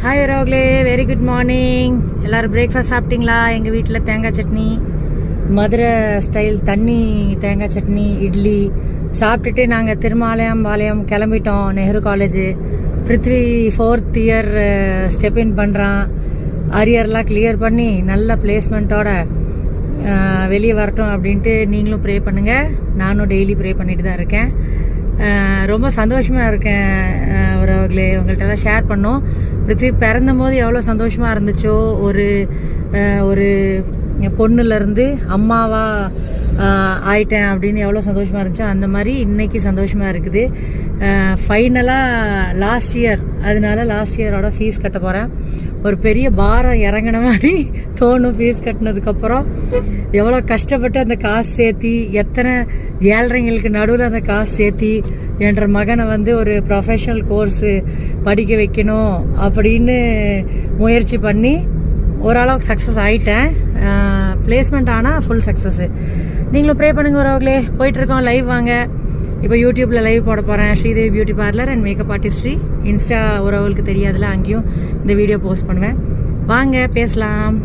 Hi உறவுகளே, very good morning. எல்லோரும் breakfast சாப்பிட்டீங்களா? எங்கள் வீட்டில் தேங்காய் சட்னி, மதுரை ஸ்டைல் தண்ணி தேங்காய் சட்னி, இட்லி சாப்பிட்டுட்டு நாங்கள் திருமாலயம் கிளம்பிட்டோம். Nehru college. Prithvi 4th year step in பண்ணுறான். அரியர்லாம் கிளியர் பண்ணி நல்ல பிளேஸ்மெண்ட்டோட வெளியே வரட்டும் அப்படின்ட்டு நீங்களும் ப்ரே பண்ணுங்கள். நானும் டெய்லி ப்ரே பண்ணிட்டு தான் இருக்கேன். ரொம்ப சந்தோஷமாக இருக்கேன் உறவுகளே. உங்கள்கிட்டலாம் ஷேர் பண்ணோம். பிருத்வி பிறந்த போது எவ்வளோ சந்தோஷமாக இருந்துச்சோ, ஒரு பொண்ணுலேருந்து அம்மாவாக ஆயிட்டேன் அப்படின்னு எவ்வளோ சந்தோஷமாக இருந்துச்சோ, அந்த மாதிரி இன்றைக்கி சந்தோஷமாக இருக்குது. ஃபைனலாக லாஸ்ட் இயர், அதனால லாஸ்ட் இயரோட ஃபீஸ் கட்ட போகிறேன். ஒரு பெரிய பாரம் இறங்கின மாதிரி தோணும். ஃபீஸ் கட்டினதுக்கப்புறம் எவ்வளோ கஷ்டப்பட்டு அந்த காசு சேர்த்தி, எத்தனை ஏழ்றைங்களுக்கு நடுவில் அந்த காசு சேர்த்தி என்ற மகனை ஒரு ப்ரொஃபஷனல் கோர்ஸு படிக்க வைக்கணும் அப்படின்னு முயற்சி பண்ணி ஓரளவுக்கு சக்ஸஸ் ஆகிட்டேன். பிளேஸ்மெண்ட் ஆனால் ஃபுல் சக்ஸஸ்ஸு. நீங்களும் ப்ரே பண்ணுங்க உறவுகளே. போயிட்டுருக்கோம், லைவ் வாங்க. இப்போ யூடியூப்பில் லைவ் போட போகிறேன். Sridevi beauty parlour and makeup artistry. Insta உறவுகளுக்கு தெரியாதுல, அங்கேயும் இந்த வீடியோ போஸ்ட் பண்ணுவேன். வாங்க பேசலாம்.